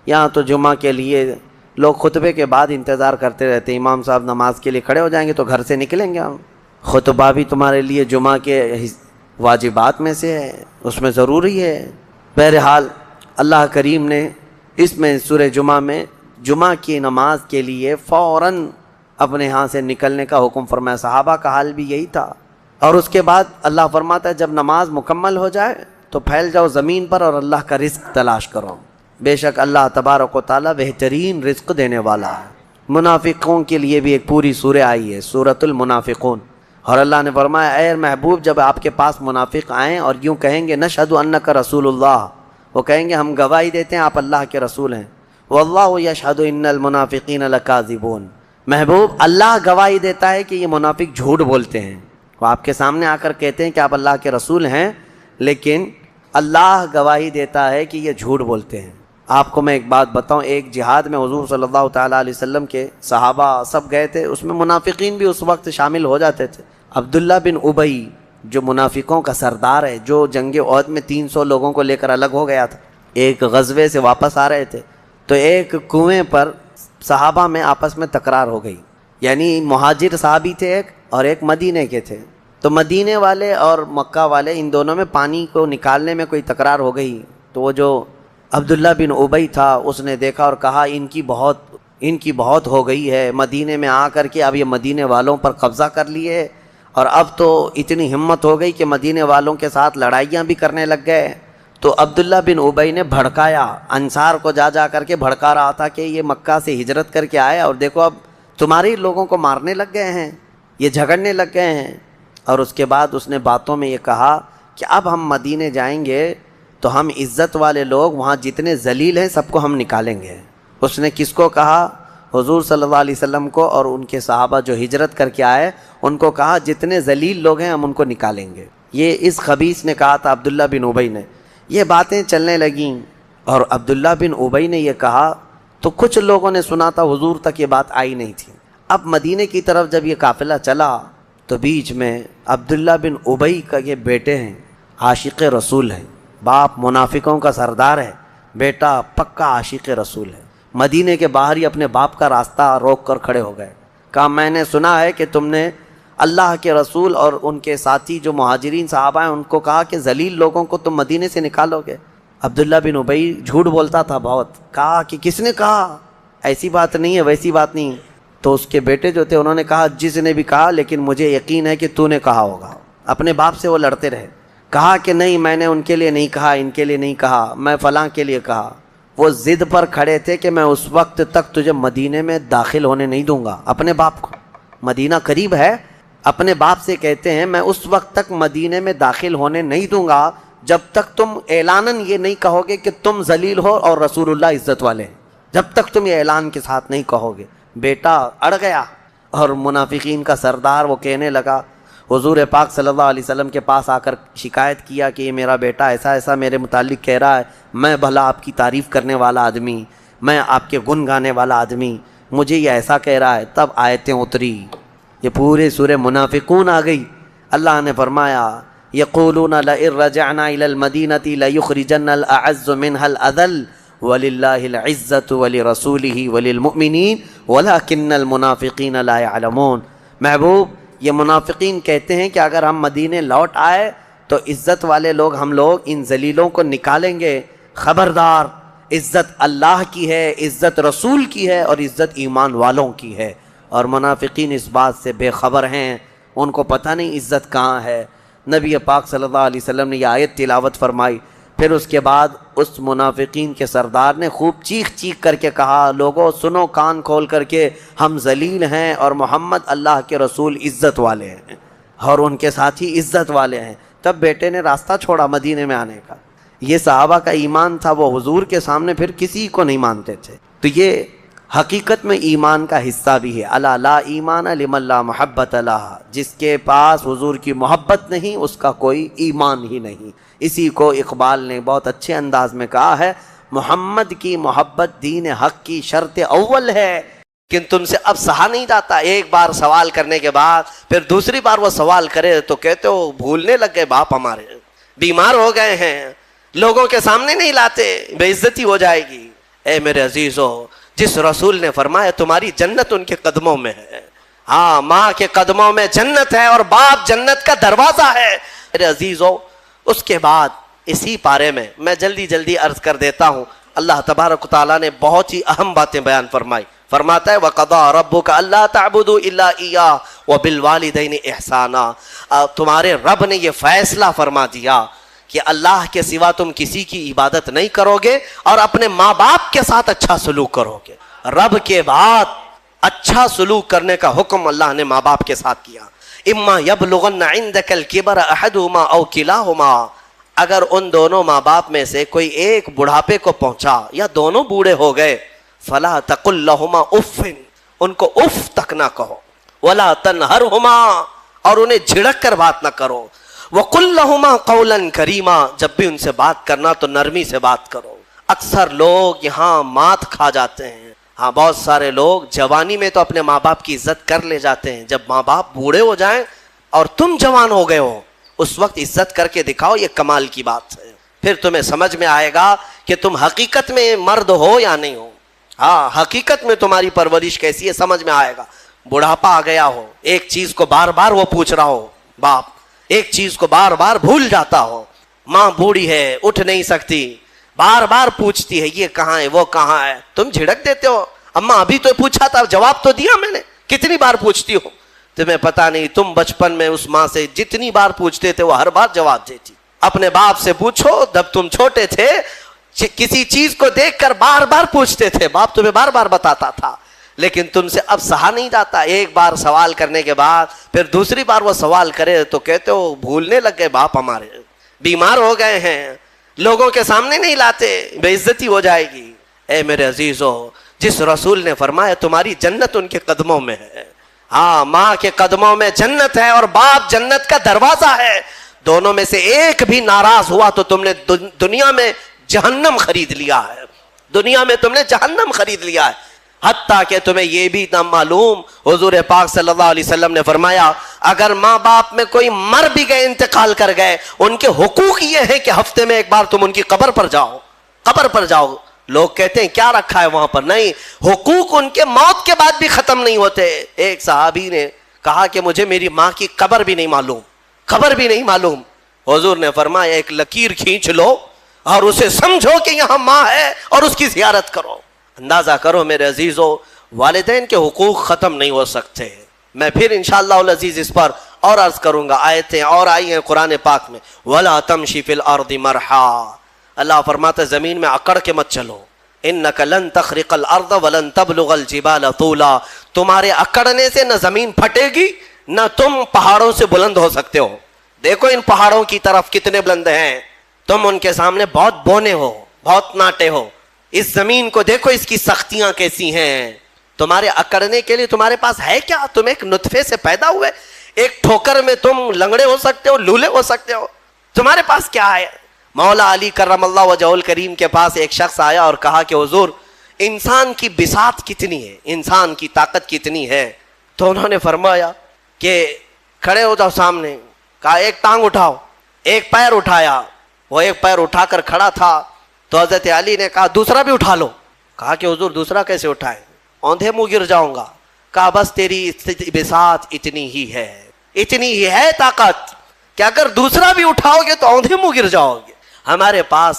یہاں تو جمعہ کے لیے لوگ خطبے کے بعد انتظار کرتے رہتے ہیں، امام صاحب نماز کے لیے کھڑے ہو جائیں گے تو گھر سے نکلیں گے ہم۔ خطبہ بھی تمہارے لیے جمعہ کے واجبات میں سے ہے، اس میں ضروری ہے۔ بہرحال اللہ کریم نے اس میں سورہ جمعہ میں جمعہ کی نماز کے لیے فوراً اپنے ہاں سے نکلنے کا حکم فرمایا۔ صحابہ کا حال بھی یہی تھا۔ اور اس کے بعد اللہ فرماتا ہے جب نماز مکمل ہو جائے تو پھیل جاؤ زمین پر اور اللہ کا رزق تلاش کرو، بے شک اللہ تبارک و تعالیٰ بہترین رزق دینے والا ہے۔ منافقوں کے لیے بھی ایک پوری سورہ آئی ہے، سورۃ المنافقون، اور اللہ نے فرمایا اے محبوب جب آپ کے پاس منافق آئیں اور یوں کہیں گے نشہد انک رسول اللہ، وہ کہیں گے ہم گواہی دیتے ہیں آپ اللہ کے رسول ہیں، واللہ یشہد ان المنافقین لکاذبون، محبوب اللہ گواہی دیتا ہے کہ یہ منافق جھوٹ بولتے ہیں۔ وہ آپ کے سامنے آ کر کہتے ہیں کہ آپ اللہ کے رسول ہیں، لیکن اللہ گواہی دیتا ہے کہ یہ جھوٹ بولتے ہیں۔ آپ کو میں ایک بات بتاؤں، ایک جہاد میں حضور صلی اللہ تعالیٰ علیہ وسلم کے صحابہ سب گئے تھے، اس میں منافقین بھی اس وقت شامل ہو جاتے تھے۔ عبداللہ بن ابی جو منافقوں کا سردار ہے، جو جنگ احد میں 300 لوگوں کو لے کر الگ ہو گیا تھا، ایک غزوے سے واپس آ رہے تھے تو ایک کنویں پر صحابہ میں آپس میں تکرار ہو گئی، یعنی مہاجر صحابی تھے ایک اور ایک مدینے کے تھے، تو مدینے والے اور مکہ والے ان دونوں میں پانی کو نکالنے میں کوئی تکرار ہو گئی، تو وہ جو عبداللہ بن ابی تھا اس نے دیکھا اور کہا ان کی بہت ہو گئی ہے، مدینے میں آ کر کے اب یہ مدینے والوں پر قبضہ کر لیے اور اب تو اتنی ہمت ہو گئی کہ مدینے والوں کے ساتھ لڑائیاں بھی کرنے لگ گئے۔ تو عبداللہ بن ابی نے بھڑکایا، انصار کو جا کر کے بھڑکا رہا تھا کہ یہ مکہ سے ہجرت کر کے آئے اور دیکھو اب تمہارے لوگوں کو مارنے لگ گئے ہیں، یہ جھگڑنے لگ گئے ہیں۔ اور اس کے بعد اس نے باتوں میں یہ کہا کہ اب ہم مدینے جائیں گے تو ہم عزت والے لوگ وہاں جتنے ذلیل ہیں سب کو ہم نکالیں گے۔ اس نے کس کو کہا؟ حضور صلی اللہ علیہ وسلم کو اور ان کے صحابہ جو ہجرت کر کے آئے ان کو کہا جتنے ذلیل لوگ ہیں ہم ان کو نکالیں گے۔ یہ اس خبیث نے کہا تھا عبداللہ بن ابی نے۔ یہ باتیں چلنے لگیں اور عبداللہ بن ابی نے یہ کہا تو کچھ لوگوں نے سنا تھا، حضور تک یہ بات آئی نہیں تھی۔ اب مدینے کی طرف جب یہ قافلہ چلا تو بیچ میں عبداللہ بن ابی کا یہ بیٹے ہیں، عاشق رسول ہیں، باپ منافقوں کا سردار ہے، بیٹا پکا عاشق رسول ہے، مدینے کے باہر ہی اپنے باپ کا راستہ روک کر کھڑے ہو گئے۔ کہا میں نے سنا ہے کہ تم نے اللہ کے رسول اور ان کے ساتھی جو مہاجرین صحابہ ہیں ان کو کہا کہ ذلیل لوگوں کو تم مدینے سے نکالو گے۔ عبداللہ بن ابی جھوٹ بولتا تھا بہت، کہا کہ کس نے کہا، ایسی بات نہیں ہے، ویسی بات نہیں۔ تو اس کے بیٹے جو تھے انہوں نے کہا جس نے بھی کہا لیکن مجھے یقین ہے کہ تو نے کہا ہوگا۔ اپنے باپ سے وہ لڑتے رہے، کہا کہ نہیں میں نے ان کے لیے نہیں کہا، ان کے لیے نہیں کہا، میں فلاں کے لیے کہا۔ وہ ضد پر کھڑے تھے کہ میں اس وقت تک تجھے مدینے میں داخل ہونے نہیں دوں گا۔ اپنے باپ کو، مدینہ قریب ہے، اپنے باپ سے کہتے ہیں میں اس وقت تک مدینے میں داخل ہونے نہیں دوں گا جب تک تم اعلاناً یہ نہیں کہو گے کہ تم ذلیل ہو اور رسول اللہ عزت والے ہیں، جب تک تم یہ اعلان کے ساتھ نہیں کہو گے۔ بیٹا اڑ گیا اور منافقین کا سردار وہ کہنے لگا، حضور پاک صلی اللہ علیہ وسلم کے پاس آ کر شکایت کیا کہ یہ میرا بیٹا ایسا ایسا میرے متعلق کہہ رہا ہے، میں بھلا آپ کی تعریف کرنے والا آدمی، میں آپ کے گن گانے والا آدمی، مجھے یہ ایسا کہہ رہا ہے۔ تب آیتیں اتری، یہ پورے سورہ منافقون آ گئی۔ اللہ نے فرمایا یقولون لئن رجعنا الى المدینة لیخرجن الاعز منها الاذل وللہ العزت ولرسولہ وللمؤمنین ولکن المنافقین لا يعلمون۔ محبوب یہ منافقین کہتے ہیں کہ اگر ہم مدینے لوٹ آئے تو عزت والے لوگ ہم لوگ ان ذلیلوں کو نکالیں گے۔ خبردار، عزت اللہ کی ہے، عزت رسول کی ہے اور عزت ایمان والوں کی ہے، اور منافقین اس بات سے بے خبر ہیں، ان کو پتہ نہیں عزت کہاں ہے۔ نبی پاک صلی اللہ علیہ وسلم نے یہ آیت تلاوت فرمائی، پھر اس کے بعد اس منافقین کے سردار نے خوب چیخ چیخ کر کے کہا لوگوں سنو کان کھول کر کے، ہم ذلیل ہیں اور محمد اللہ کے رسول عزت والے ہیں اور ان کے ساتھی عزت والے ہیں۔ تب بیٹے نے راستہ چھوڑا مدینے میں آنے کا۔ یہ صحابہ کا ایمان تھا، وہ حضور کے سامنے پھر کسی کو نہیں مانتے تھے۔ تو یہ حقیقت میں ایمان کا حصہ بھی ہے۔ الا لا ایمان لمن لا محبت لہ، جس کے پاس حضور کی محبت نہیں اس کا کوئی ایمان ہی نہیں۔ اسی کو اقبال نے بہت اچھے انداز میں کہا ہے، محمد کی محبت دین حق کی شرط اول ہے، لیکن تم سے اب سہا نہیں جاتا۔ ایک بار سوال کرنے کے بعد پھر دوسری بار وہ سوال کرے تو کہتے ہو بھولنے لگ گئے، باپ ہمارے بیمار ہو گئے ہیں، لوگوں کے سامنے نہیں لاتے، بے عزتی ہو جائے گی۔ اے میرے عزیزو، جس رسول نے فرمایا تمہاری جنت ان کے قدموں میں ہے، ہاں ماں کے قدموں میں جنت ہے اور باپ جنت کا دروازہ ہے میرے عزیزو۔ اس کے بعد اسی پارے میں جلدی عرض کر دیتا ہوں، اللہ تبارک و تعالیٰ نے بہت ہی اہم باتیں بیان فرمائی۔ فرماتا ہے وَقَضَىٰ رَبُّكَ أَلَّا تَعْبُدُوا إِلَّا إِيَّاهُ وَبِالْوَالِدَيْنِ إِحْسَانًا۔ تمہارے رب نے یہ فیصلہ فرما دیا کہ اللہ کے سوا تم کسی کی عبادت نہیں کرو گے اور اپنے ماں باپ کے ساتھ اچھا سلوک کرو گے۔ رب کے بعد اچھا سلوک کرنے کا حکم اللہ نے ماں باپ کے ساتھ کیا۔ اما یبلغن عندک الکبر احدہما او کلاہما، اگر ان دونوں ماں باپ میں سے کوئی ایک بڑھاپے کو پہنچا یا دونوں بوڑھے ہو گئے، فلا تقل لہما اف، ان کو اف تک نہ کہو، ولا تنہرہما، اور انہیں جھڑک کر بات نہ کرو، وقل لہما قولا کریما، جب بھی ان سے بات کرنا تو نرمی سے بات کرو۔ اکثر لوگ یہاں مات کھا جاتے ہیں، ہاں بہت سارے لوگ جوانی میں تو اپنے ماں باپ کی عزت کر لے جاتے ہیں، جب ماں باپ بوڑھے ہو جائیں اور تم جوان ہو گئے ہو اس وقت عزت کر کے دکھاؤ، یہ کمال کی بات ہے۔ پھر تمہیں سمجھ میں آئے گا کہ تم حقیقت میں مرد ہو یا نہیں ہو، ہاں حقیقت میں تمہاری پرورش کیسی ہے سمجھ میں آئے گا۔ بڑھاپا آ گیا ہو، ایک چیز کو بار بار وہ پوچھ رہا ہو، باپ ایک چیز کو بار بار بھول جاتا ہو، ماں بوڑھی ہے اٹھ نہیں سکتی، بار بار پوچھتی ہے یہ کہاں ہے وہ کہاں ہے، تم جھڑک دیتے ہو، اماں ابھی تو پوچھا تھا جواب تو دیا میں نے، کتنی بار پوچھتی ہو، تمہیں پتا نہیں تم بچپن میں اس ماں سے جتنی بار پوچھتے تھے وہ ہر بار جواب دیتی۔ اپنے باپ سے پوچھو، جب تم چھوٹے تھے کسی چیز کو دیکھ کر بار بار پوچھتے تھے، باپ تمہیں بار بار بتاتا تھا، لیکن تم سے اب سہا نہیں جاتا، ایک بار سوال کرنے کے بعد پھر دوسری بار وہ سوال کرے تو کہتے ہو بھولنے لگ گئے، باپ ہمارے بیمار ہو گئے ہیں، لوگوں کے سامنے نہیں لاتے، بے عزتی ہو جائے گی۔ اے میرے عزیزو، جس رسول نے فرمایا تمہاری جنت ان کے قدموں میں ہے، ہاں ماں کے قدموں میں جنت ہے اور باپ جنت کا دروازہ ہے، دونوں میں سے ایک بھی ناراض ہوا تو تم نے دنیا میں جہنم خرید لیا ہے، دنیا میں تم نے جہنم خرید لیا ہے۔ حتیٰ کہ تمہیں یہ بھی نہ معلوم، حضور پاک صلی اللہ علیہ وسلم نے فرمایا اگر ماں باپ میں کوئی مر بھی گئے، انتقال کر گئے، ان کے حقوق یہ ہے کہ ہفتے میں ایک بار تم ان کی قبر پر جاؤ، قبر پر جاؤ۔ لوگ کہتے ہیں کیا رکھا ہے وہاں پر، نہیں، حقوق ان کے موت کے بعد بھی ختم نہیں ہوتے۔ ایک صحابی نے کہا کہ مجھے میری ماں کی قبر بھی نہیں معلوم، قبر بھی نہیں معلوم۔ حضور نے فرمایا ایک لکیر کھینچ لو اور اسے سمجھو کہ یہاں ماں ہے اور اس کی زیارت کرو۔ اندازہ کرو میرے عزیزو، والدین کے حقوق ختم نہیں ہو سکتے۔ میں پھر انشاءاللہ العزیز اس پر اور عرض کروں گا، آیتیں اور آئی ہیں قرآن پاک میں، وَلَا تَمْشِ فِي الْأَرْضِ مَرْحًا، اللہ فرماتا ہے زمین میں اکڑ کے مت چلو، اِنَّكَ لَن تَخْرِقَ الْأَرْضَ وَلَن تَبْلُغَ الْجِبَالَ طُولًا، تمہارے اکڑنے سے نہ زمین پھٹے گی نہ تم پہاڑوں سے بلند ہو سکتے ہو۔ دیکھو ان پہاڑوں کی طرف کتنے بلند ہیں، تم ان کے سامنے بہت بونے ہو، بہت ناٹے ہو۔ اس زمین کو دیکھو اس کی سختیاں کیسی ہیں، تمہارے اکڑنے کے لیے تمہارے پاس ہے کیا؟ تم ایک نطفے سے پیدا ہوئے، ایک ٹھوکر میں تم لنگڑے ہو سکتے ہو، لولے ہو سکتے ہو، تمہارے پاس کیا ہے؟ مولا علی کرم اللہ وجہہ الکریم کے پاس ایک شخص آیا اور کہا کہ حضور انسان کی بساط کتنی ہے، انسان کی طاقت کتنی ہے؟ تو انہوں نے فرمایا کہ کھڑے ہو جاؤ سامنے، کہا ایک ٹانگ اٹھاؤ، ایک پیر اٹھایا، وہ ایک پیر اٹھا کر کھڑا تھا تو حضرت علی نے کہا دوسرا بھی اٹھا لو، کہا کہ حضور دوسرا کیسے اٹھائیں، اوندھے منہ گر جاؤں گا، کہا بس تیری بساط اتنی ہی ہے، اتنی ہی ہے طاقت کہ اگر دوسرا بھی اٹھاؤ گے تو اوندھے منہ گر جاؤ گے۔ ہمارے پاس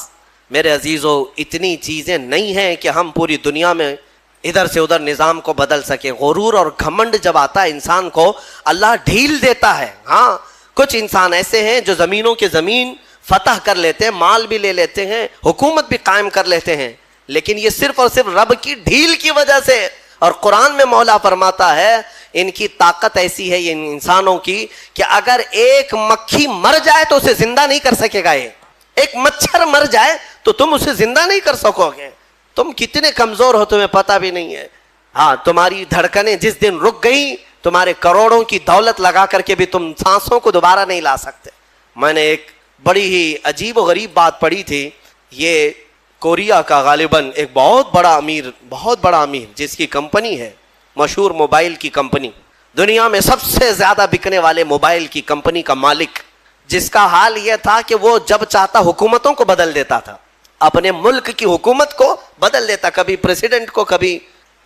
میرے عزیزو اتنی چیزیں نہیں ہیں کہ ہم پوری دنیا میں ادھر سے ادھر نظام کو بدل سکیں۔ غرور اور گھمنڈ جب آتا ہے انسان کو اللہ ڈھیل دیتا ہے۔ ہاں کچھ انسان ایسے ہیں جو زمینوں کے زمین فتح کر لیتے ہیں، مال بھی لے لیتے ہیں، حکومت بھی قائم کر لیتے ہیں، لیکن یہ صرف اور صرف رب کی ڈھیل کی وجہ سے۔ اور قرآن میں مولا فرماتا ہے ان کی طاقت ایسی ہے ان انسانوں کی کہ اگر ایک مکھی مر جائے تو اسے زندہ نہیں کر سکے گا، ایک مچھر مر جائے تو تم اسے زندہ نہیں کر سکو گے۔ تم کتنے کمزور ہو تمہیں پتہ بھی نہیں ہے۔ ہاں تمہاری دھڑکنیں جس دن رک گئی، تمہارے کروڑوں کی دولت لگا کر کے بھی تم سانسوں کو دوبارہ نہیں لا سکتے۔ میں نے ایک بڑی ہی عجیب و غریب بات پڑھی تھی، یہ کوریا کا غالباً ایک بہت بڑا امیر جس کی کمپنی ہے، مشہور موبائل کی کمپنی، دنیا میں سب سے زیادہ بکنے والے موبائل کی کمپنی کا مالک، جس کا حال یہ تھا کہ وہ جب چاہتا حکومتوں کو بدل دیتا تھا۔ اپنے ملک کی حکومت کو بدل دیتا, کبھی پریزیڈنٹ کو کبھی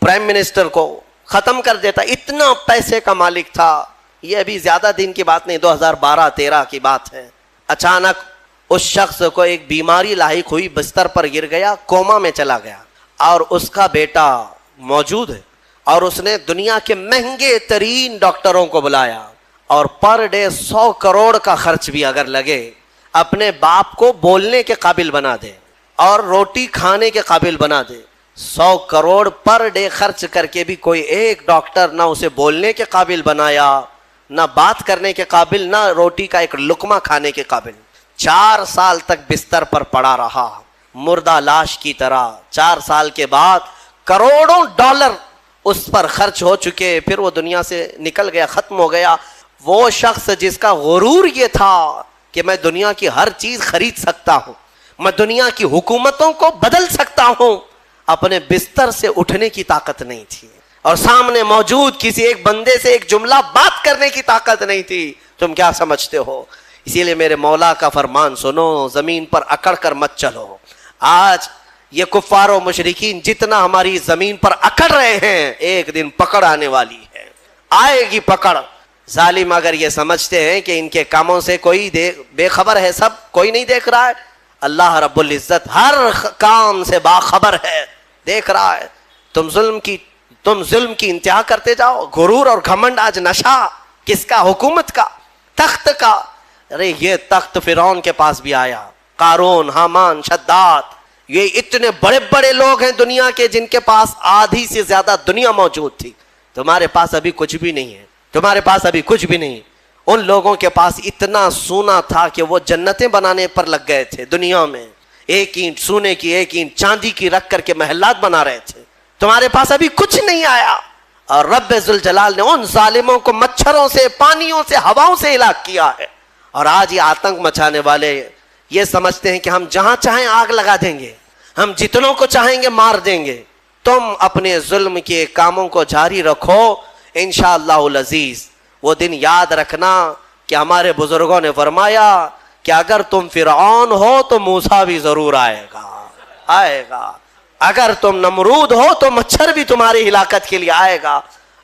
پرائم منسٹر کو ختم کر دیتا. اتنا پیسے کا مالک تھا. یہ ابھی زیادہ دن کی بات نہیں, 2012-13 کی بات ہے. اچانک اس شخص کو ایک بیماری لاحق ہوئی, بستر پر گر گیا, کوما میں چلا گیا, اور اس کا بیٹا موجود ہے, اور اس نے دنیا کے مہنگے ترین ڈاکٹروں کو بلایا, اور پر ڈے 100 کروڑ کا خرچ بھی اگر لگے اپنے باپ کو بولنے کے قابل بنا دے اور روٹی کھانے کے قابل بنا دے. 100 کروڑ پر ڈے خرچ کر کے بھی کوئی ایک ڈاکٹر نہ اسے بولنے کے قابل بنایا, نہ بات کرنے کے قابل, نہ روٹی کا ایک لقمہ کھانے کے قابل. 4 سال تک بستر پر پڑا رہا مردہ لاش کی طرح. 4 سال کے بعد کروڑوں ڈالر اس پر خرچ ہو چکے, پھر وہ دنیا سے نکل گیا, ختم ہو گیا. وہ شخص جس کا غرور یہ تھا کہ میں دنیا کی ہر چیز خرید سکتا ہوں, میں دنیا کی حکومتوں کو بدل سکتا ہوں, اپنے بستر سے اٹھنے کی طاقت نہیں تھی, اور سامنے موجود کسی ایک بندے سے ایک جملہ بات کرنے کی طاقت نہیں تھی. تم کیا سمجھتے ہو؟ اسی لیے میرے مولا کا فرمان سنو, زمین پر اکڑ کر مت چلو. آج یہ کفار و مشرکین جتنا ہماری زمین پر اکڑ رہے ہیں, ایک دن پکڑ آنے والی ہے, آئے گی پکڑ. ظالم اگر یہ سمجھتے ہیں کہ ان کے کاموں سے کوئی بے خبر ہے, سب کوئی نہیں دیکھ رہا ہے, اللہ رب العزت ہر کام سے باخبر ہے, دیکھ رہا ہے. تم ظلم کی انتہا کرتے جاؤ. غرور اور گھمنڈ آج نشہ کس کا؟ حکومت کا, تخت کا. ارے یہ تخت فرعون کے پاس بھی آیا, قارون, حامان, شداد, یہ اتنے بڑے بڑے لوگ ہیں دنیا کے جن کے پاس آدھی سے زیادہ دنیا موجود تھی. تمہارے پاس ابھی کچھ بھی نہیں ہے, تمہارے پاس ابھی کچھ بھی نہیں. ان لوگوں کے پاس اتنا سونا تھا کہ وہ جنتیں بنانے پر لگ گئے تھے دنیا میں, ایک اینٹ سونے کی ایک اینٹ چاندی کی رکھ کر کے محلات بنا رہے تھے. تمہارے پاس ابھی کچھ نہیں آیا, اور رب ذوالجلال نے ان ظالموں کو مچھروں سے, پانیوں سے, ہواؤں سے ہلاک کیا ہے. اور آج یہ آتنک مچانے والے یہ سمجھتے ہیں کہ ہم جہاں چاہیں آگ لگا دیں گے, ہم جتنوں کو چاہیں گے مار دیں گے. تم اپنے ظلم کے کاموں کو جاری رکھو, انشاءاللہ العزیز. وہ دن یاد رکھنا کہ ہمارے بزرگوں نے فرمایا کہ اگر تم فرعون ہو تو موسیٰ بھی ضرور آئے گا. اگر تم نمرود ہو تو مچھر بھی تمہاری ہلاکت کے لیے آئے گا.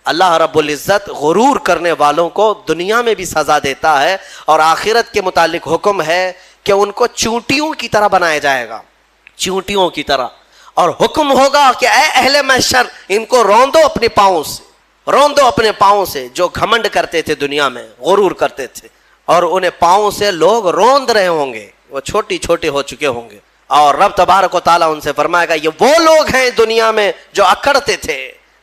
اللہ رب العزت غرور کرنے والوں کو دنیا میں بھی سزا دیتا ہے, اور آخرت کے متعلق حکم ہے کہ ان کو چونٹیوں کی طرح بنایا جائے گا, چونٹیوں کی طرح. اور حکم ہوگا کہ اے اہل محشر, ان کو روندو اپنے پاؤں سے, روندو اپنے پاؤں سے. جو گھمنڈ کرتے تھے دنیا میں, غرور کرتے تھے, اور انہیں پاؤں سے لوگ روند رہے ہوں گے, وہ چھوٹی چھوٹے ہو چکے ہوں گے. اور رب تبارک و تعالیٰ ان سے فرمائے گا یہ وہ لوگ ہیں دنیا میں جو اکڑتے تھے,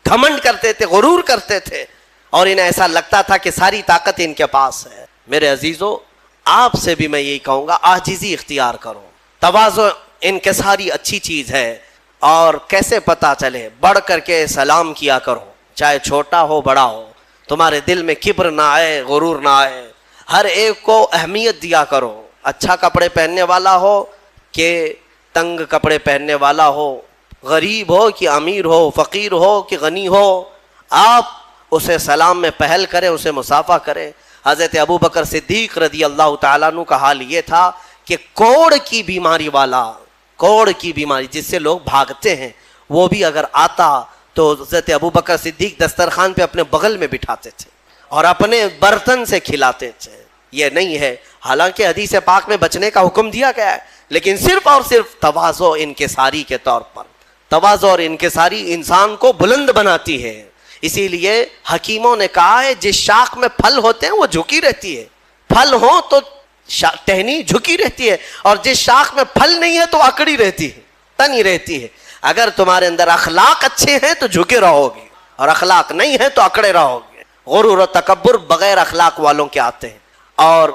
گھمنڈ کرتے تھے, غرور کرتے تھے, اور انہیں ایسا لگتا تھا کہ ساری طاقت ان کے پاس ہے. میرے عزیزو, آپ سے بھی میں یہی کہوں گا, عاجزی اختیار کرو. تواضع انکساری اچھی چیز ہے, اور کیسے پتا چلے؟ بڑھ کر کے سلام کیا کرو, چاہے چھوٹا ہو بڑا ہو. تمہارے دل میں کبر نہ آئے, غرور نہ آئے. ہر ایک کو اہمیت دیا کرو, اچھا کپڑے پہننے والا ہو کہ تنگ کپڑے پہننے والا ہو, غریب ہو کہ امیر ہو, فقیر ہو کہ غنی ہو, آپ اسے سلام میں پہل کریں, اسے مصافحہ کریں. حضرت ابوبکر صدیق رضی اللہ تعالیٰ عنہ کا حال یہ تھا کہ کوڑ کی بیماری والا, کوڑ کی بیماری جس سے لوگ بھاگتے ہیں, وہ بھی اگر آتا تو حضرت ابوبکر صدیق دسترخوان پہ اپنے بغل میں بٹھاتے تھے اور اپنے برتن سے کھلاتے تھے. یہ نہیں ہے, حالانکہ حدیث پاک میں بچنے کا حکم دیا گیا ہے, لیکن صرف اور صرف تواضع انکساری کے طور پر. تواضع اور انکساری انسان کو بلند بناتی ہے. اسی لیے حکیموں نے کہا ہے جس شاخ میں پھل ہوتے ہیں وہ جھکی رہتی ہے, پھل ہوں تو ٹہنی جھکی رہتی ہے, اور جس شاخ میں پھل نہیں ہے تو اکڑی رہتی ہے, تنی رہتی ہے. اگر تمہارے اندر اخلاق اچھے ہیں تو جھکے رہو گے, اور اخلاق نہیں ہے تو اکڑے رہو گے. غرور و تکبر بغیر اخلاق والوں کے آتے ہیں. اور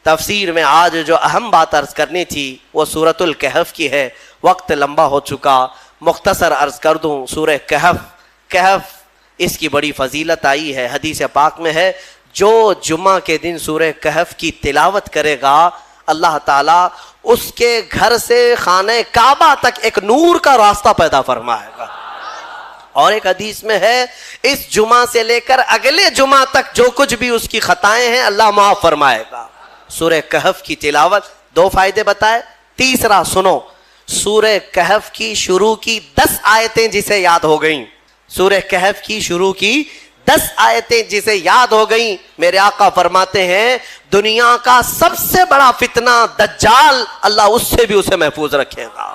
تفسیر میں آج جو اہم بات عرض کرنی تھی وہ سورۃ الکہف کی ہے. وقت لمبا ہو چکا, مختصر عرض کر دوں. سورہ کہف اس کی بڑی فضیلت آئی ہے, حدیث پاک میں ہے جو جمعہ کے دن سورہ کہف کی تلاوت کرے گا اللہ تعالیٰ اس کے گھر سے خانہ کعبہ تک ایک نور کا راستہ پیدا فرمائے گا. اور ایک حدیث میں ہے اس جمعہ سے لے کر اگلے جمعہ تک جو کچھ بھی اس کی خطائیں ہیں اللہ معاف فرمائے گا. سورہ کہف کی تلاوت, 2 فائدے بتائے. تیسرا سنو, سورہ کہف کی شروع کی 10 آیتیں جسے یاد ہو گئیں، سورہ کہف کی شروع کی 10 آیتیں جسے یاد ہو گئیں، میرے آقا فرماتے ہیں دنیا کا سب سے بڑا فتنہ دجال، اللہ اس سے بھی اسے محفوظ رکھے گا۔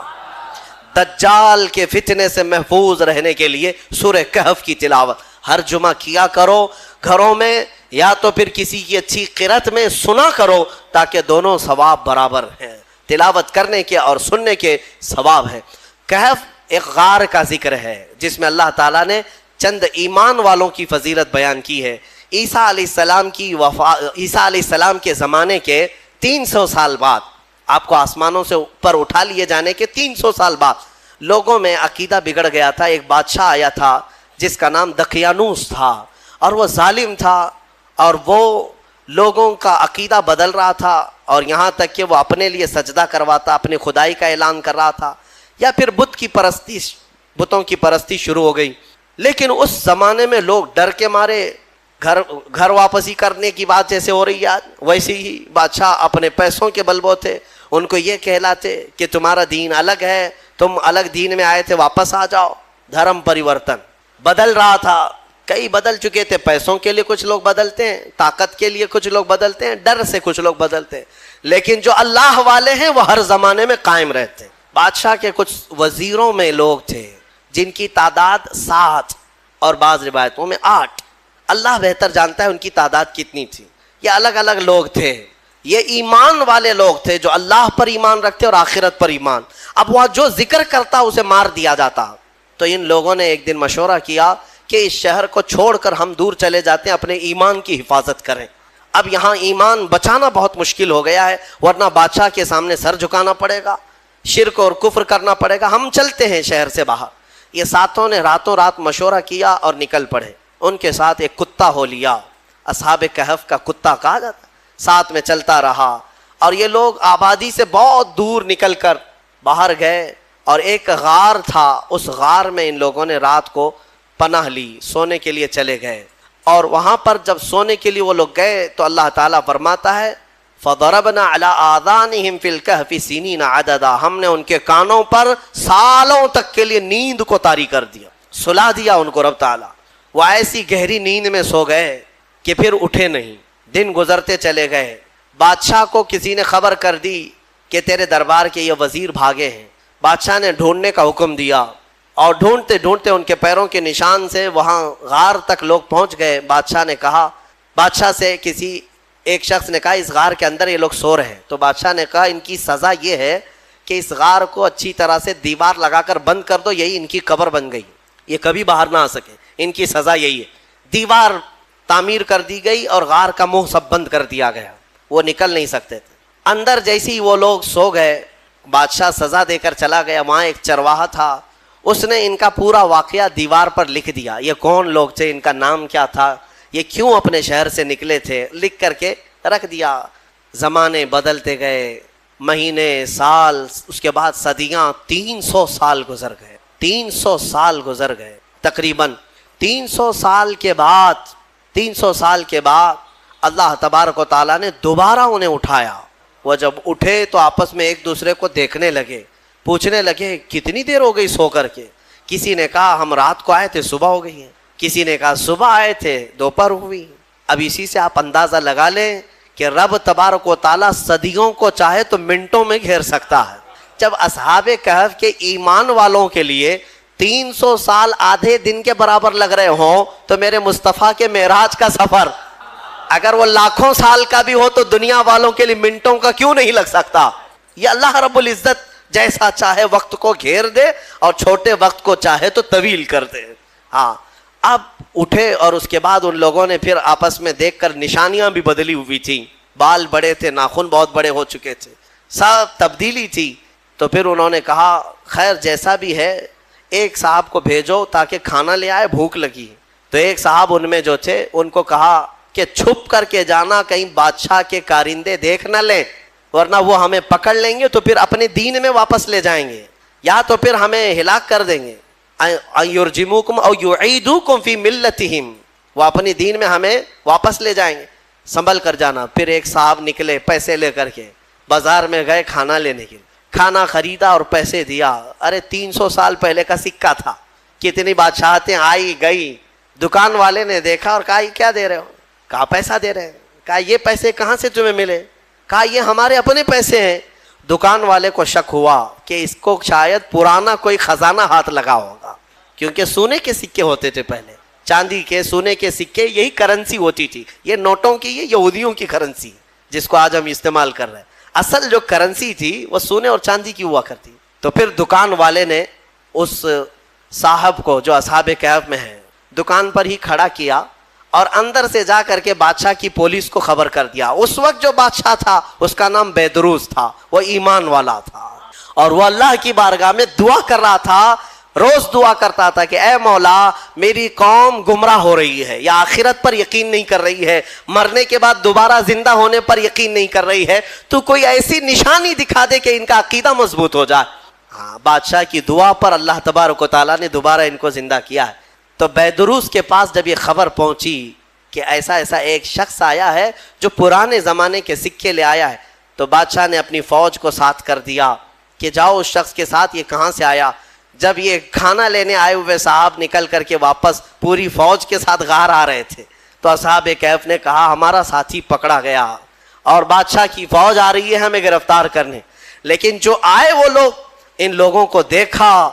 دجال کے فتنے سے محفوظ رہنے کے لیے سورہ کہف کی تلاوت ہر جمعہ کیا کرو گھروں میں، یا تو پھر کسی کی اچھی قرأت میں سنا کرو، تاکہ دونوں ثواب برابر ہیں، تلاوت کرنے کے اور سننے کے ثواب ہے۔ کہف ایک غار کا ذکر ہے جس میں اللہ تعالیٰ نے چند ایمان والوں کی فضیلت بیان کی ہے۔ عیسیٰ علیہ السلام کی عیسیٰ علیہ السلام کے زمانے کے 300 سال بعد، آپ کو آسمانوں سے اوپر اٹھا لیے جانے کے 300 سال بعد لوگوں میں عقیدہ بگڑ گیا تھا۔ ایک بادشاہ آیا تھا جس کا نام دقیانوس تھا، اور وہ ظالم تھا، اور وہ لوگوں کا عقیدہ بدل رہا تھا، اور یہاں تک کہ وہ اپنے لیے سجدہ کرواتا، اپنے خدائی کا اعلان کر رہا تھا، یا پھر بتوں کی پرستی شروع ہو گئی۔ لیکن اس زمانے میں لوگ ڈر کے مارے گھر واپسی کرنے کی بات جیسے ہو رہی ہے ویسے ہی بادشاہ اپنے پیسوں کے بل بوتے ان کو یہ کہلاتے کہ تمہارا دین الگ ہے، تم الگ دین میں آئے تھے، واپس آ جاؤ۔ دھرم پریورتن بدل رہا تھا، کئی بدل چکے تھے، پیسوں کے لیے کچھ لوگ بدلتے ہیں، طاقت کے لیے کچھ لوگ بدلتے ہیں، ڈر سے کچھ لوگ بدلتے ہیں، لیکن جو اللہ والے ہیں وہ ہر زمانے میں قائم رہتے ہیں۔ بادشاہ کے کچھ وزیروں میں لوگ تھے جن کی تعداد 7 اور بعض روایتوں میں 8، اللہ بہتر جانتا ہے ان کی تعداد کتنی تھی، یہ الگ الگ لوگ تھے، یہ ایمان والے لوگ تھے جو اللہ پر ایمان رکھتے اور آخرت پر ایمان۔ اب وہاں جو ذکر کرتا اسے مار دیا جاتا، تو ان لوگوں نے ایک دن مشورہ کیا کہ اس شہر کو چھوڑ کر ہم دور چلے جاتے ہیں، اپنے ایمان کی حفاظت کریں۔ اب یہاں ایمان بچانا بہت مشکل ہو گیا ہے، ورنہ بادشاہ کے سامنے سر جھکانا پڑے گا، شرک اور کفر کرنا پڑے گا، ہم چلتے ہیں شہر سے باہر۔ یہ ساتوں نے راتوں رات مشورہ کیا اور نکل پڑے۔ ان کے ساتھ ایک کتا ہو لیا، اصحاب کہف کا کتا کہا جاتا، ساتھ میں چلتا رہا، اور یہ لوگ آبادی سے بہت دور نکل کر باہر گئے، اور ایک غار تھا، اس غار میں ان لوگوں نے رات کو پناہ لی، سونے کے لیے چلے گئے۔ اور وہاں پر جب سونے کے لیے وہ لوگ گئے تو اللہ تعالیٰ فرماتا ہے فَضَرَبْنَا عَلَىٰ آذَانِهِمْ فِي الْكَهْفِ سِنِينَ عَدَدًا، ہم نے ان کے کانوں پر سالوں تک کے لیے نیند کو طاری کر دیا، سلا دیا ان کو رب تعالیٰ۔ وہ ایسی گہری نیند میں سو گئے کہ پھر اٹھے نہیں، دن گزرتے چلے گئے۔ بادشاہ کو کسی نے خبر کر دی کہ تیرے دربار کے یہ وزیر بھاگے ہیں۔ بادشاہ نے ڈھونڈنے کا حکم دیا، اور ڈھونڈتے ڈھونڈتے ان کے پیروں کے نشان سے وہاں غار تک لوگ پہنچ گئے۔ بادشاہ نے کہا، بادشاہ سے کسی ایک شخص نے کہا اس غار کے اندر یہ لوگ سو رہے ہیں، تو بادشاہ نے کہا ان کی سزا یہ ہے کہ اس غار کو اچھی طرح سے دیوار لگا کر بند کر دو، یہی ان کی قبر بن گئی، یہ کبھی باہر نہ آ سکے، ان کی سزا یہی ہے۔ دیوار تعمیر کر دی گئی اور غار کا منہ سب بند کر دیا گیا، وہ نکل نہیں سکتے تھے۔ اندر جیسے ہی وہ لوگ سو گئے، بادشاہ سزا دے کر چلا گیا۔ وہاں ایک چرواہا تھا، اس نے ان کا پورا واقعہ دیوار پر لکھ دیا، یہ کون لوگ تھے، ان کا نام کیا تھا، یہ کیوں اپنے شہر سے نکلے تھے، لکھ کر کے رکھ دیا۔ زمانے بدلتے گئے، مہینے، سال، اس کے بعد صدیاں، 300 سال گزر گئے، 300 سال گزر گئے تقریباً۔ 300 سال کے بعد اللہ تبارک و تعالیٰ نے دوبارہ انہیں اٹھایا۔ وہ جب اٹھے تو آپس میں ایک دوسرے کو دیکھنے لگے، پوچھنے لگے کتنی دیر ہو گئی سو کر کے۔ کسی نے کہا ہم رات کو آئے تھے صبح ہو گئی ہے، کسی نے کہا صبح آئے تھے دوپہر ہوئی۔ اب اسی سے آپ اندازہ لگا لیں کہ رب تبارک و تعالیٰ صدیوں کو چاہے تو منٹوں میں گھیر سکتا ہے۔ جب اصحاب کہف کے ایمان والوں کے لیے 300 سال آدھے دن کے برابر لگ رہے ہوں، تو میرے مصطفیٰ کے معراج کا سفر اگر وہ لاکھوں سال کا بھی ہو تو دنیا والوں کے لیے منٹوں کا کیوں نہیں لگ سکتا؟ یہ اللہ رب العزت جیسا چاہے وقت کو گھیر دے اور چھوٹے وقت کو چاہے تو طویل کر دے۔ ہاں، اب اٹھے اور اس کے بعد ان لوگوں نے پھر آپس میں دیکھ کر نشانیاں بھی بدلی ہوئی تھیں، بال بڑے تھے، ناخن بہت بڑے ہو چکے تھے، سب تبدیلی تھی۔ تو پھر انہوں نے کہا خیر جیسا بھی ہے ایک صاحب کو بھیجو تاکہ کھانا لے آئے، بھوک لگی۔ تو ایک صاحب ان میں جو تھے ان کو کہا کہ چھپ کر کے جانا، کہیں بادشاہ کے کارندے دیکھ نہ لیں، ورنہ وہ ہمیں پکڑ لیں گے تو پھر اپنے دین میں واپس لے جائیں گے، یا تو پھر ہمیں ہلاک کر دیں گے۔ یرجموکم او یعیدوکم فی ملتہم، وہ اپنی دین میں ہمیں واپس لے جائیں گے، سنبھل کر جانا۔ پھر ایک صاحب نکلے پیسے لے کر کے، بازار میں گئے کھانا لینے کے لیے، کھانا خریدا اور پیسے دیا. ارے 300 سال پہلے کا سکہ تھا, کتنی بادشاہتیں آئی گئی. دکان والے نے دیکھا اور کہا یہ کیا دے رہے ہو؟ کہا پیسہ دے رہے ہیں. کہا یہ پیسے کہاں سے تمہیں ملے؟ کہا یہ ہمارے اپنے پیسے ہیں. دکان والے کو شک ہوا کہ اس کو شاید پرانا کوئی خزانہ ہاتھ لگا ہوگا, کیونکہ سونے کے سکے ہوتے تھے پہلے, چاندی کے سونے کے سکے, یہی کرنسی ہوتی تھی. یہ نوٹوں کی, یہ یہودیوں کی کرنسی جس کو آج ہم استعمال کر رہے ہیں. اصل جو کرنسی تھی وہ سونے اور چاندی کی ہوا کرتی. تو پھر دکان والے نے اس صاحب کو جو اصحاب کہف میں ہیں دکان پر ہی کھڑا کیا اور اندر سے جا کر کے بادشاہ کی پولیس کو خبر کر دیا. اس وقت جو بادشاہ تھا اس کا نام بیدروس تھا, وہ ایمان والا تھا اور وہ اللہ کی بارگاہ میں دعا کر رہا تھا. روز دعا کرتا تھا کہ اے مولا میری قوم گمراہ ہو رہی ہے, یا آخرت پر یقین نہیں کر رہی ہے, مرنے کے بعد دوبارہ زندہ ہونے پر یقین نہیں کر رہی ہے, تو کوئی ایسی نشانی دکھا دے کہ ان کا عقیدہ مضبوط ہو جائے. بادشاہ کی دعا پر اللہ تبارک و تعالیٰ نے دوبارہ ان کو زندہ کیا ہے. تو بیدروس کے پاس جب یہ خبر پہنچی کہ ایسا ایسا ایک شخص آیا ہے جو پرانے زمانے کے سکے لے آیا ہے, تو بادشاہ نے اپنی فوج کو ساتھ کر دیا کہ جاؤ اس شخص کے ساتھ, یہ کہاں سے آیا. جب یہ کھانا لینے آئے ہوئے صاحب نکل کر کے واپس پوری فوج کے ساتھ غار آ رہے تھے, تو اصحاب کہف نے کہا ہمارا ساتھی پکڑا گیا اور بادشاہ کی فوج آ رہی ہے ہمیں گرفتار کرنے. لیکن جو آئے وہ لوگ, ان لوگوں کو دیکھا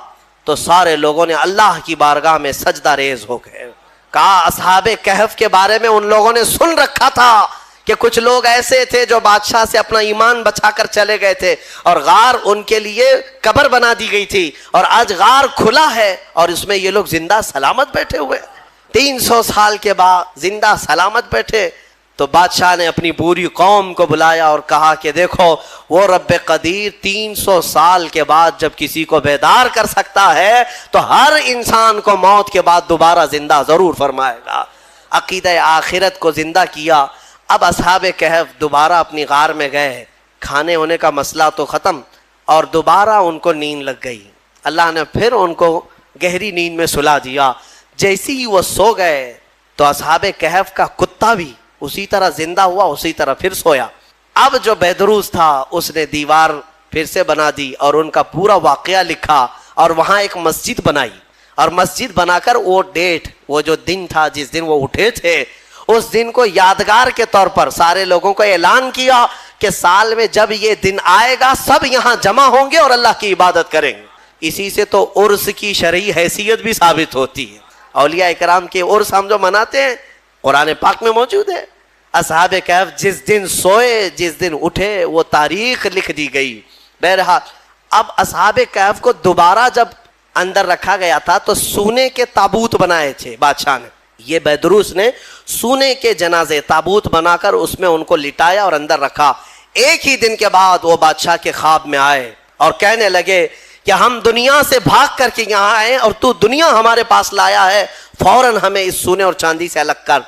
تو سارے لوگوں نے اللہ کی بارگاہ میں سجدہ ریز ہو گئے. کہا اصحاب کہف کے بارے میں ان لوگوں نے سن رکھا تھا کہ کچھ لوگ ایسے تھے جو بادشاہ سے اپنا ایمان بچا کر چلے گئے تھے اور غار ان کے لیے قبر بنا دی گئی تھی, اور آج غار کھلا ہے اور اس میں یہ لوگ زندہ سلامت بیٹھے ہوئے 300 سال کے بعد زندہ سلامت بیٹھے. تو بادشاہ نے اپنی پوری قوم کو بلایا اور کہا کہ دیکھو وہ رب قدیر 300 سال کے بعد جب کسی کو بیدار کر سکتا ہے تو ہر انسان کو موت کے بعد دوبارہ زندہ ضرور فرمائے گا. عقیدہ آخرت کو زندہ کیا. اب اصحاب کہف دوبارہ اپنی غار میں گئے, کھانے ہونے کا مسئلہ تو ختم, اور دوبارہ ان کو نیند لگ گئی. اللہ نے پھر ان کو گہری نیند میں سلا دیا. جیسی ہی وہ سو گئے تو اصحاب کہف کا کتا بھی اسی طرح زندہ ہوا, اسی طرح پھر سویا. اب جو بیدروس تھا اس نے دیوار پھر سے بنا دی اور ان کا پورا واقعہ لکھا اور وہاں ایک مسجد بنائی, اور مسجد بنا کر وہ ڈیٹ, وہ جو دن تھا جس دن وہ اٹھے تھے, اس دن کو یادگار کے طور پر سارے لوگوں کو اعلان کیا کہ سال میں جب یہ دن آئے گا سب یہاں جمع ہوں گے اور اللہ کی عبادت کریں گے. اسی سے تو عرس کی شرعی حیثیت بھی ثابت ہوتی ہے. اولیاء اکرام کے عرس ہم جو مناتے ہیں قرآن پاک میں موجود ہے. اصحاب کہف جس دن سوئے جس دن اٹھے وہ تاریخ لکھ دی گئی. بہرحال اب اصحاب کہف کو دوبارہ جب اندر رکھا گیا تھا تو سونے کے تابوت بنائے تھے بادشاہ نے. یہ بیدروس نے سونے کے جنازے تابوت بنا کر اس میں ان کو لٹایا اور اندر رکھا. ایک ہی دن کے بعد وہ بادشاہ کے خواب میں آئے اور کہنے لگے کہ ہم دنیا سے بھاگ کر کے یہاں آئے اور تو دنیا ہمارے پاس لایا ہے, فوراً ہمیں اس سونے اور چاندی سے الگ کر.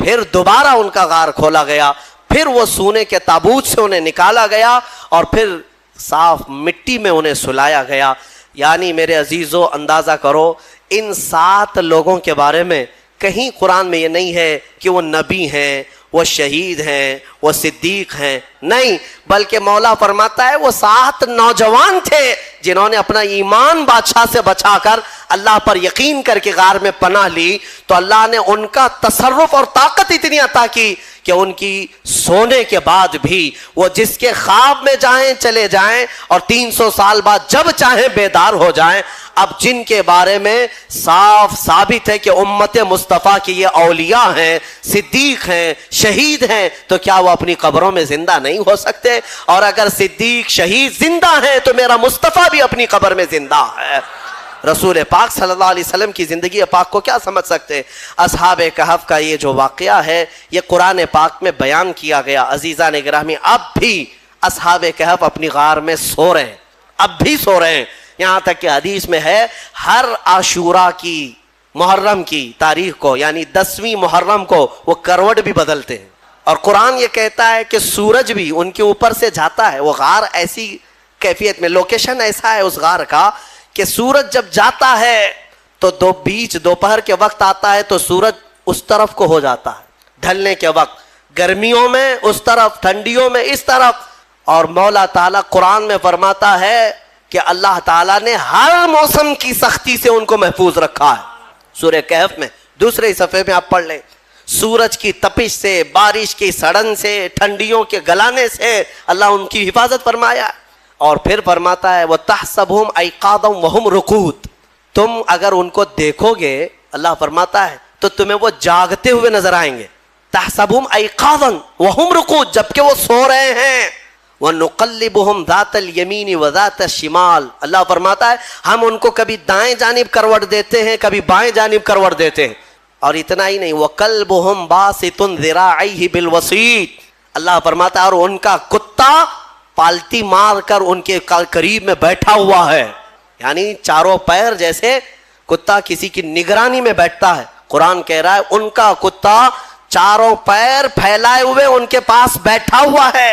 پھر دوبارہ ان کا غار کھولا گیا, پھر وہ سونے کے تابوت سے انہیں نکالا گیا اور پھر صاف مٹی میں انہیں سلایا گیا. یعنی میرے عزیزو اندازہ کرو ان 7 لوگوں کے بارے میں کہیں قرآن میں یہ نہیں ہے کہ وہ نبی ہیں, وہ شہید ہیں, وہ صدیق ہیں, نہیں, بلکہ مولا فرماتا ہے وہ 7 نوجوان تھے جنہوں نے اپنا ایمان بادشاہ سے بچا کر اللہ پر یقین کر کے غار میں پناہ لی. تو اللہ نے ان کا تصرف اور طاقت اتنی عطا کی کہ ان کی سونے کے بعد بھی وہ جس کے خواب میں جائیں چلے جائیں اور 300 سال بعد جب چاہیں بیدار ہو جائیں. اب جن کے بارے میں صاف ثابت ہے کہ امت مصطفیٰ کی یہ اولیاء ہیں, صدیق ہیں, شہید ہیں, تو کیا وہ اپنی قبروں میں زندہ نہیں ہو سکتے؟ اور اگر صدیق شہید زندہ ہیں تو میرا مصطفیٰ بھی اپنی قبر میں زندہ ہے. رسول پاک صلی اللہ علیہ وسلم کی زندگی پاک کو کیا سمجھ سکتے؟ اصحاب کہف کا یہ جو واقعہ ہے یہ قرآن پاک میں بیان کیا گیا. عزیزان گرامی اب بھی اصحاب کہف اپنی غار میں سو رہے ہیں, اب بھی سو رہے ہیں. یہاں تک کہ حدیث میں ہے ہر عاشورہ کی محرم کی تاریخ کو یعنی 10ویں محرم کو وہ کروٹ بھی بدلتے ہیں. اور قرآن یہ کہتا ہے کہ سورج بھی ان کے اوپر سے جاتا ہے. وہ غار ایسی کیفیت میں, لوکیشن ایسا ہے اس غار کا کہ سورج جب جاتا ہے تو دوپہر کے وقت آتا ہے تو سورج اس طرف کو ہو جاتا ہے ڈھلنے کے وقت, گرمیوں میں اس طرف, ٹھنڈیوں میں اس طرف, اور مولا تعالیٰ قرآن میں فرماتا ہے کہ اللہ تعالیٰ نے ہر موسم کی سختی سے ان کو محفوظ رکھا ہے. سورہ کہف میں دوسرے صفحے میں آپ پڑھ لیں. سورج کی تپش سے، بارش کی سڑن سے، ٹھنڈیوں کے گلانے سے اللہ ان کی حفاظت فرمایا. اور پھر فرماتا ہے وَتَحْسَبُهُمْ أَيْقَاظًا وَهُمْ رُقُودٌ، تم اگر ان کو دیکھو گے اللہ فرماتا ہے تو تمہیں وہ جاگتے ہوئے نظر آئیں گے. تَحْسَبُهُمْ أَيْقَاظًا وَهُمْ رُقُودٌ، جبکہ وہ سو رہے ہیں. وَنُقَلِّبُهُمْ ذَاتَ الْيَمِينِ وَذَاتَ الشِّمَالِ، اللہ فرماتا ہے ہم ان کو کبھی دائیں جانب کروٹ دیتے ہیں، کبھی بائیں جانب کروٹ دیتے ہیں. اور اتنا ہی نہیں وَقَلْبُهُمْ بَاسِطٌ ذِرَاعَيْهِ بِالْوَسِيطِ، اللہ فرماتا ہے اور ان کا کتا پالتی مار کر ان کے قریب میں بیٹھا ہوا ہے. یعنی چاروں پیر جیسے کتا کسی کی نگرانی میں بیٹھتا ہے. قرآن کہہ رہا ہے ان کا کتا چاروں پیر پھیلائے ہوئے ان کے پاس بیٹھا ہوا ہے.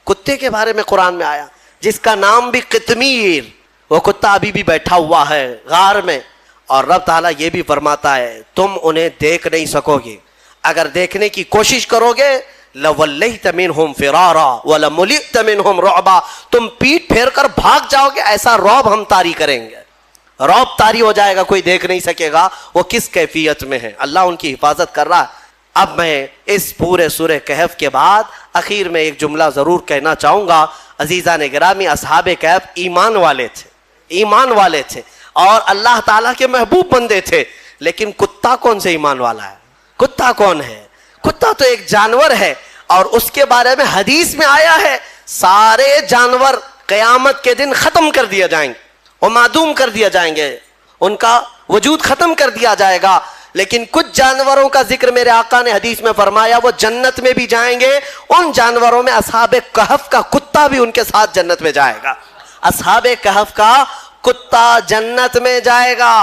کتے کے بارے میں قرآن میں آیا جس کا نام بھی قطمیر، وہ کتا ابھی بھی بیٹھا ہوا ہے غار میں. اور رب تعالیٰ یہ بھی فرماتا ہے تم انہیں دیکھ نہیں سکو گے، اگر دیکھنے کی کوشش کرو گے لَوَلَّيْتَ مِنْهُمْ فِرَارًا وَلَمُلِئْتَ مِنْهُمْ رُعْبًا، تم پیٹ پھیر کر بھاگ جاؤ گے، ایسا رعب ہم طاری کریں گے. رعب طاری ہو جائے گا، کوئی دیکھ نہیں سکے گا وہ کس کیفیت میں ہے. اللہ ان کی حفاظت کر رہا ہے. اب میں اس پورے سورہ کہف کے بعد اخیر میں ایک جملہ ضرور کہنا چاہوں گا. عزیزان گرامی، اصحاب کہف ایمان والے تھے، ایمان والے تھے اور اللہ تعالیٰ کے محبوب بندے تھے. لیکن کتا کون سے ایمان والا ہے؟ کتا کون ہے؟ کتا تو ایک جانور ہے اور اس کے بارے میں حدیث میں آیا ہے سارے جانور قیامت کے دن ختم کر دیا جائیں گے، وہ معدوم کر دیا جائیں گے، ان کا وجود ختم کر دیا جائے گا. لیکن کچھ جانوروں کا ذکر میرے آقا نے حدیث میں فرمایا وہ جنت میں بھی جائیں گے. ان جانوروں میں اصحاب کہف کا کتا بھی ان کے ساتھ جنت میں جائے گا. اصحاب کہف کا کتا جنت میں جائے گا.